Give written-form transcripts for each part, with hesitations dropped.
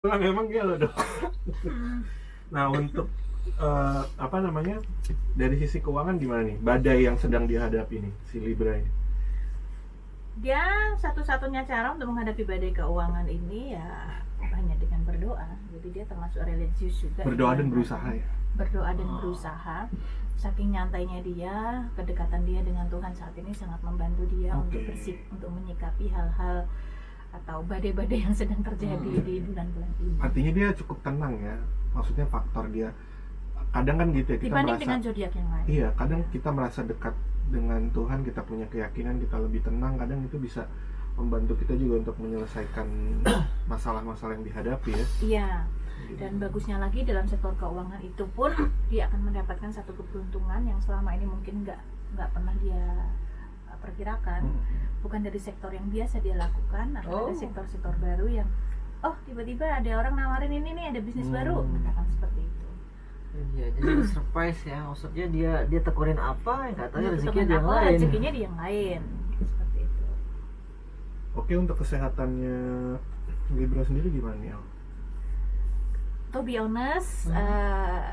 Memang dia lo dong. Nah untuk dari sisi keuangan gimana nih badai yang sedang dihadapi nih si Libra ini? Dia satu-satunya cara untuk menghadapi badai keuangan ini ya hanya dengan berdoa. Jadi dia termasuk religius juga. Berdoa dan berusaha ya. Berdoa dan berusaha. Saking nyantainya dia, kedekatan dia dengan Tuhan saat ini sangat membantu dia untuk menyikapi hal-hal atau badai-badai yang sedang terjadi di bulan-bulan ini. Artinya dia cukup tenang ya. Maksudnya faktor dia kadang kan gitu ya, kita dibanding merasa dengan zodiak yang lain. Iya, kadang kita merasa dekat dengan Tuhan, kita punya keyakinan, kita lebih tenang, kadang itu bisa membantu kita juga untuk menyelesaikan masalah-masalah yang dihadapi ya. Iya. Dan bagusnya lagi dalam sektor keuangan itu pun dia akan mendapatkan satu keberuntungan yang selama ini mungkin nggak pernah dia perkirakan. Bukan dari sektor yang biasa dia lakukan, atau ada sektor-sektor baru yang tiba-tiba ada orang nawarin ini nih, ada bisnis baru, misalkan seperti itu. Iya, jadi surprise ya, maksudnya dia tekunin apa, nggak tahu rezekinya dia yang lain. Rezekinya dia yang lain, seperti itu. Oke, untuk kesehatannya Libra sendiri gimana nih, Al? To be honest,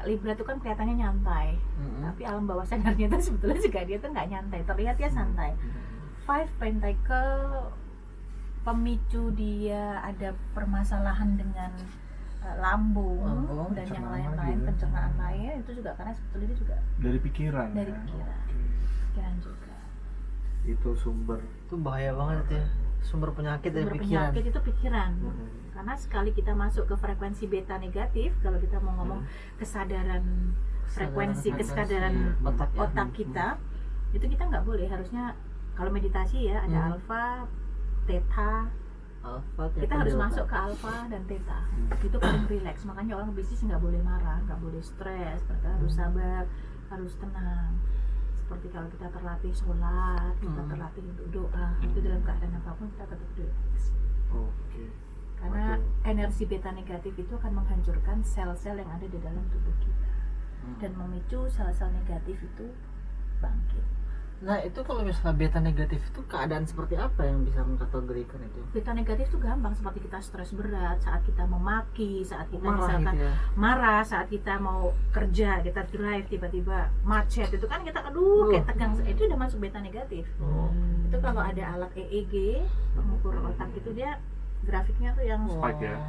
Libra itu kan kelihatannya nyantai, tapi alam bawah sadarnya itu sebetulnya juga dia tuh nggak nyantai, terlihat dia santai. Five Pentacle pemicu dia ada permasalahan dengan lambung dan yang lain-lain, pencernaan lain, itu juga karena sebetulnya itu juga dari pikiran pikiran juga. Itu sumber itu bahaya banget ya, sumber penyakit dari pikiran. Penyakit itu pikiran. Karena sekali kita masuk ke frekuensi beta negatif, kalau kita mau ngomong kesadaran frekuensi kesadaran otak kita, itu kita nggak boleh. Harusnya kalau meditasi ya ada alfa, theta. Kita harus masuk ke alfa dan theta. Itu paling rileks. Makanya orang bisnis nggak boleh marah, nggak boleh stres, mereka harus sabar, harus tenang. Seperti kalau kita terlatih sholat, kita terlatih untuk doa, itu dalam keadaan apapun kita tetap rileks. Karena energi beta negatif itu akan menghancurkan sel-sel yang ada di dalam tubuh kita dan memicu sel-sel negatif itu bangkit. Nah itu kalau misalnya beta negatif itu keadaan seperti apa yang bisa mengkategorikan itu? Beta negatif itu gampang, seperti kita stres berat, saat kita memaki, saat kita marah, misalkan gitu ya? Marah, saat kita mau kerja, kita drive tiba-tiba macet, itu kan kita kayak tegang, itu udah masuk beta negatif. Itu kalau ada alat EEG pengukur otak itu dia grafiknya tuh yang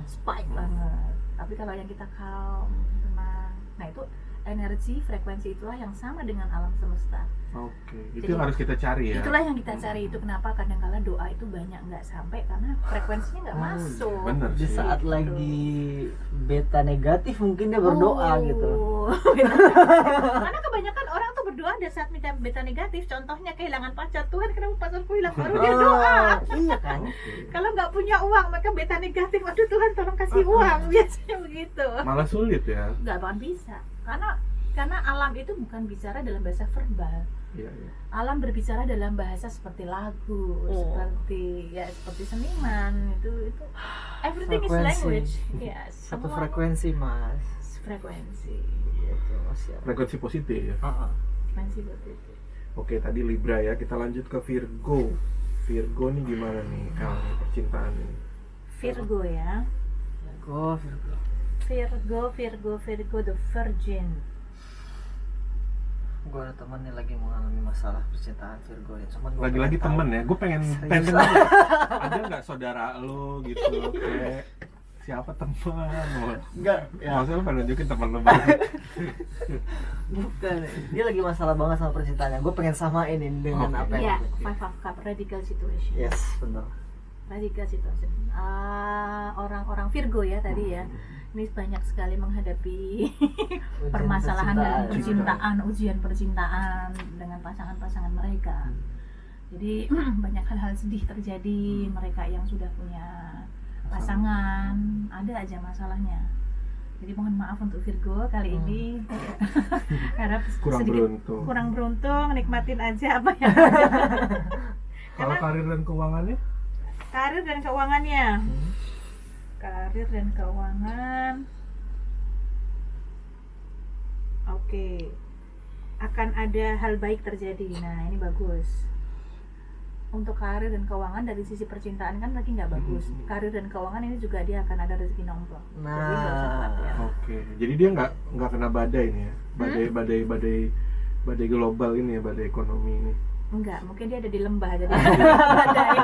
spike banget. Tapi kalau yang kita calm, tenang, nah itu energi frekuensi itulah yang sama dengan alam semesta. Itu yang harus kita cari ya. Itulah yang kita cari. Itu kenapa kadang-kala doa itu banyak nggak sampai karena frekuensinya nggak masuk. Bener Di sih. saat lagi beta negatif mungkin dia berdoa gitu. Karena kebanyakan orang tuh berdoa di saat beta negatif. Contohnya kehilangan pacar, Tuhan kenapa pacarku hilang, baru dia doa. Iya kan? Kalau nggak punya uang, mereka beta negatif, aduh Tuhan tolong kasih uang, biasanya begitu. Malah sulit ya. Nggak akan bisa. Karena alam itu bukan bicara dalam bahasa verbal. Iya. Alam berbicara dalam bahasa seperti lagu, seperti seniman, itu everything is language. Yes, Satu frekuensi mas. Frekuensi. Frekuensi positif ya. Frekuensi positif. Oke, tadi Libra ya, kita lanjut ke Virgo. Virgo nih gimana nih percintaan ini? Virgo ya. Virgo the Virgin. Gue ada teman nih lagi mengalami masalah percintaan Virgo ya. Lagi-lagi temen ya, gue pengen aja. Ada nggak saudara lo gitu kayak siapa teman? Enggak ya. Maksudnya lo pengen nunjukin temen lo banget. Bukan, dia lagi masalah banget sama percintaannya. Gue pengen samain ini dengan apa Ya, yang Five of Cups, radical situation. Yes, benar. Radical situation. Orang-orang Virgo ya tadi ya. Ini banyak sekali menghadapi permasalahan dalam percintaan, ujian percintaan dengan pasangan-pasangan mereka. Jadi banyak hal-hal sedih terjadi. Mereka yang sudah punya pasangan, ada aja masalahnya. Jadi mohon maaf untuk Virgo kali ini. Karena kurang beruntung, nikmatin aja apa yang ada. Kalau karir dan keuangannya? Karir dan keuangan. Oke. Akan ada hal baik terjadi. Nah, ini bagus. untuk karir dan keuangan dari sisi percintaan kan lagi nggak bagus. Karir dan keuangan ini juga dia akan ada rezeki nomplok. Jadi nggak usah khawatir. Oke, jadi dia nggak kena badai nih ya, badai global ini ya, badai ekonomi ini. Enggak, mungkin dia ada di lembah jadi badai.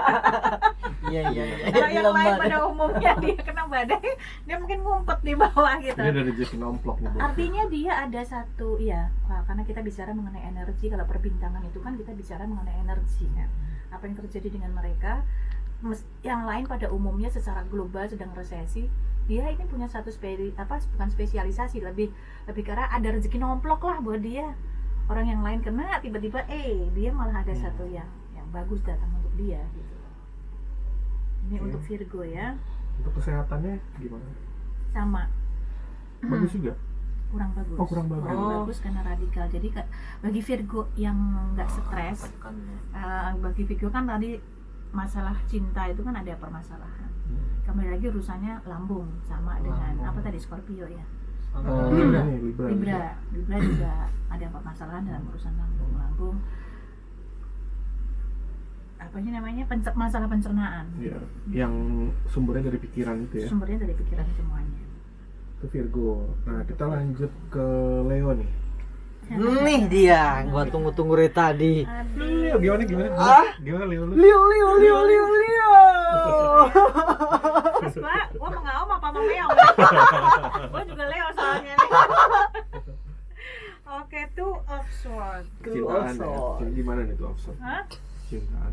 Iya. Kalau yang lain pada umumnya dia kena badai, dia mungkin ngumpet di bawah gitu. Dia ada rezeki nomplok nih. Artinya dia ada satu, karena kita bicara mengenai energi, kalau perbintangan itu kan kita bicara mengenai energi kan. Apa yang terjadi dengan mereka, yang lain pada umumnya secara global sedang resesi, dia ini punya satu bukan spesialisasi, lebih karena ada rezeki nomplok lah buat dia. Orang yang lain kena, tiba-tiba dia malah ada satu yang bagus datang untuk dia gitu. Ini untuk Virgo ya. Untuk kesehatannya gimana? Sama. Bagus juga? Kurang bagus. Oh, kurang bagus. Kurang bagus karena radikal. Jadi bagi Virgo yang nggak stres, bagi Virgo kan tadi masalah cinta itu kan ada permasalahan. Kembali lagi urusannya lambung sama dengan apa tadi, Scorpio ya. Libra juga ada permasalahan dalam urusan lambung. Apa sih namanya, masalah pencernaan. Ya, yang sumbernya dari pikiran itu ya. Sumbernya dari pikiran semuanya. Itu Virgo. Nah, kita lanjut ke Leo nih. Nih dia, gua tunggu-tunggu dari tadi. Leo gimana? Gimana Leo lu? Leo. Terus gua mengaum apa sama Leo? Gua juga Leo soalnya nih. Oke, Two of Swords. Cintaan ya. Gimana nih Two of Swords? Hah? Cintaan.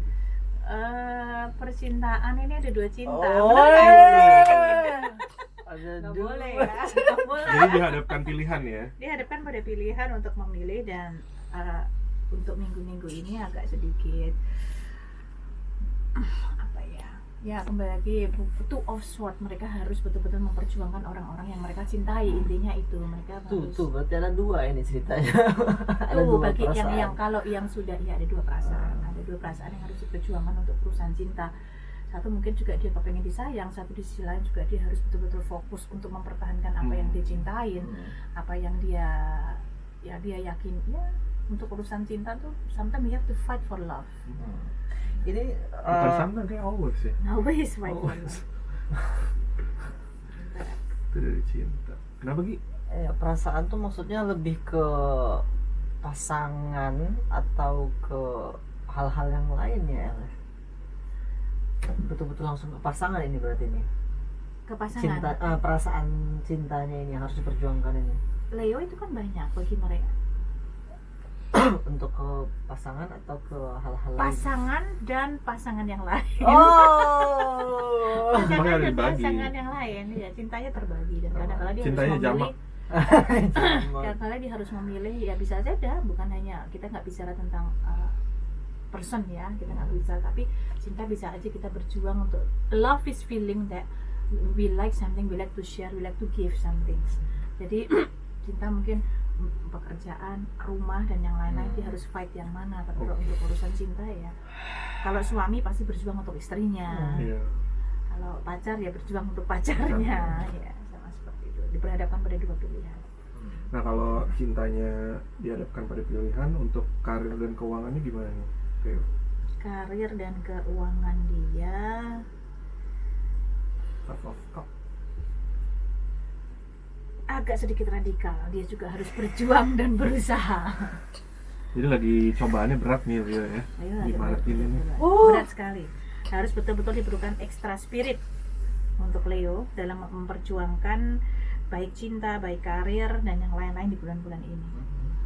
Percintaan ini ada 2 cinta. Oh, Bener nggak sih? ada Nggak dua. boleh ya. Nggak boleh. Jadi dihadapkan pilihan ya. Dihadapkan pada pilihan untuk memilih, dan untuk minggu-minggu ini agak sedikit kembali lagi Two of Swords, mereka harus betul-betul memperjuangkan orang-orang yang mereka cintai. Intinya itu mereka harus Berarti ada 2 ini ceritanya. Ada tuh 2 bagi perasaan. yang kalau yang sudah ada 2 perasaan, ada 2 perasaan yang harus diperjuangkan untuk urusan cinta. Satu mungkin juga dia kepengen disayang, satu di sisi lain juga dia harus betul-betul fokus untuk mempertahankan apa yang dia cintain, apa yang dia yakin ya. Untuk urusan cinta tuh sometimes you have to fight for love. Ini Bukan sometimes, kayak always ya. Always fight for love. Itu dari cinta. Kenapa Gi? perasaan tuh maksudnya lebih ke pasangan atau ke hal-hal yang lain ya, El? Betul-betul langsung ke pasangan ini berarti ini. Ke pasangan. Perasaan cintanya ini harus diperjuangkan ini. Leo itu kan banyak bagi mereka. Untuk ke pasangan atau ke hal-hal lain? Pasangan dan pasangan yang lain. Oh. Pasangan Semuanya dan dibagi. pasangan yang lain, ya cintanya terbagi, dan kadang-kadang dia Cintanya harus memilih. jamak. Kadang-kadang dia harus memilih, ya bisa saja, bukan hanya kita nggak bicara tentang person ya, kita nggak bicara, tapi cinta bisa aja kita berjuang untuk love is feeling that we like something, we like to share, we like to give something. Jadi cinta mungkin pekerjaan, rumah dan yang lain-lain dia harus fight yang mana. Tapi kalau untuk urusan cinta ya, kalau suami pasti berjuang untuk istrinya, kalau pacar ya berjuang untuk pacarnya, ya sama seperti itu. Diperhadapkan pada 2 pilihan. Nah, kalau cintanya dihadapkan pada pilihan, untuk karir dan keuangannya gimana nih? Karir dan keuangan dia agak sedikit radikal, dia juga harus berjuang dan berusaha. Jadi lagi cobaannya berat nih Leo ya. Di Maret ini nih. Berat sekali. Harus betul-betul diperlukan ekstra spirit untuk Leo dalam memperjuangkan baik cinta, baik karir dan yang lain-lain di bulan-bulan ini.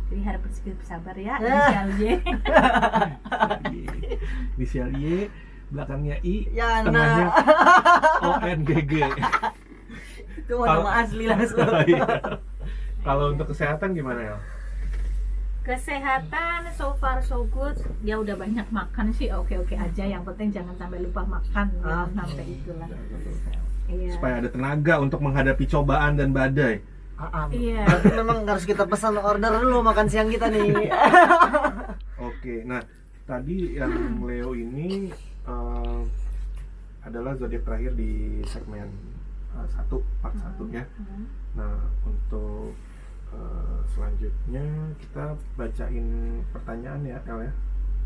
Jadi harap bersabar ya. Inisial Y. Inisial Y, belakangnya I, Yana. tengahnya ONGG. Itu nama asli langsung. Kalau untuk kesehatan gimana ya? Kesehatan so far so good. Dia udah banyak makan sih, oke-oke aja. Yang penting jangan sampai lupa makan, jangan sampai itulah. Iya. Supaya ada tenaga untuk menghadapi cobaan dan badai. Iya. Berarti memang harus kita pesan order dulu makan siang kita nih. Oke, nah tadi yang Leo ini adalah zodiak terakhir di segmen 1, part 1 ya. Nah, untuk selanjutnya kita bacain pertanyaan ya, El ya.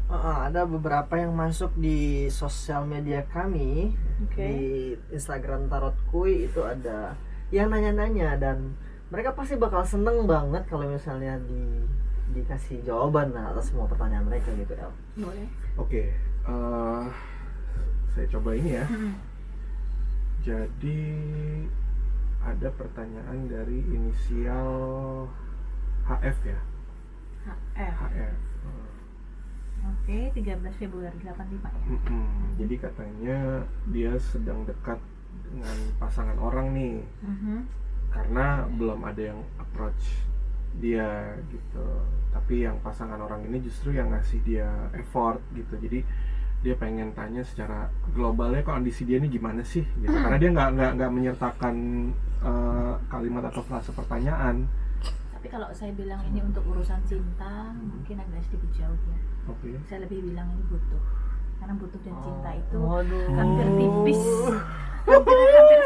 Ada beberapa yang masuk di sosial media kami. Oke. Di Instagram Tarot Kui itu ada yang nanya-nanya, dan mereka pasti bakal seneng banget kalau misalnya dikasih jawaban atas semua pertanyaan mereka gitu El. Boleh. Oke, saya coba ini ya. Jadi ada pertanyaan dari inisial HF ya. HF. Oke, 13 Februari 85 ya. Jadi katanya dia sedang dekat dengan pasangan orang nih, karena belum ada yang approach dia gitu. Tapi yang pasangan orang ini justru yang ngasih dia effort gitu. Jadi dia pengen tanya secara globalnya kondisi dia ini gimana sih gitu. Karena dia nggak menyertakan kalimat atau frase pertanyaan. Tapi kalau saya bilang ini untuk urusan cinta, mungkin agak sedikit jauh ya. Oke. Saya lebih bilang ini butuh. Karena butuh dan cinta itu Waduh. hampir tipis. Hampir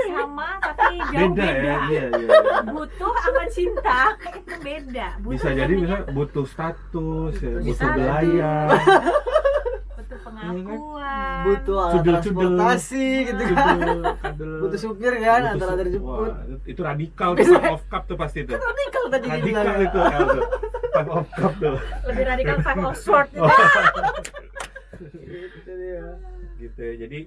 sama tapi jauh beda. Ya, iya. Butuh sama cinta itu beda. Butuh Bisa jadi namanya misalnya butuh status, ya, Butuh butuh status. belayan, butuh pengakuan. Butuh alat Cudel-cudel. transportasi gitu kan. Butuh supir kan, Butuh antara antar jemput. Wah, itu radikal tuh, five of cup tuh pasti tuh. Radikal tadi Radikal dibilang. itu El, tuh. Five of cup tuh. Lebih radikal five of sword. Oh. Gitu dia. Gitu ya. Jadi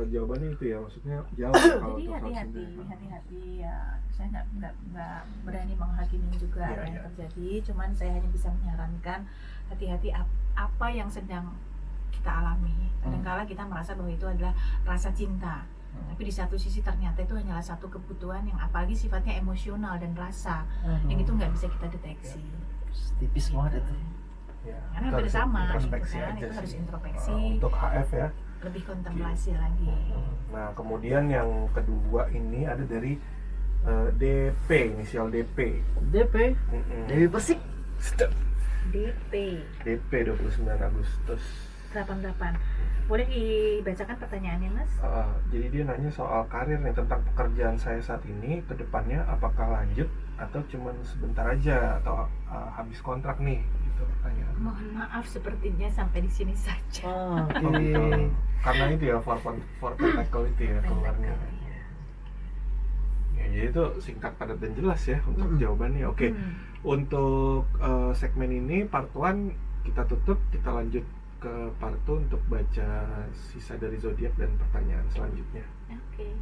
jawabannya itu ya, maksudnya jauh kalau Jadi untuk soal hati-hati, cinta. hati-hati ya. Saya nggak berani menghakimi juga Iya, apa yang iya. terjadi. Cuman saya hanya bisa menyarankan hati-hati apa yang sedang kita alami. Kadang-kala kita merasa bahwa itu adalah rasa cinta. Tapi di satu sisi ternyata itu hanyalah satu kebutuhan yang apalagi sifatnya emosional dan rasa. Yang itu nggak bisa kita deteksi. Tipis banget itu. Ya, Karena itu hampir harus sama gitu introspeksi kan. aja Itu harus sih. introspeksi, Untuk HF ya. lebih kontemplasi lagi. Nah, kemudian yang kedua ini ada dari DP, inisial DP. DP, Mm-mm. Dewi Persik. DP DP 29 Agustus. 88. Boleh dibacakan pertanyaannya, Mas? Jadi dia nanya soal karir nih, tentang pekerjaan saya saat ini, ke depannya apakah lanjut atau cuman sebentar aja atau habis kontrak nih, gitu pertanyaan. Mohon maaf sepertinya sampai di sini saja. Oke. Oh, gitu. Karena itu ya for pentacle itu ya keluarnya. Ya, jadi itu singkat, padat dan jelas ya untuk jawabannya. Oke. Untuk segmen ini part 1 kita tutup, kita lanjut ke part 2 untuk baca sisa dari zodiak dan pertanyaan selanjutnya. Oke.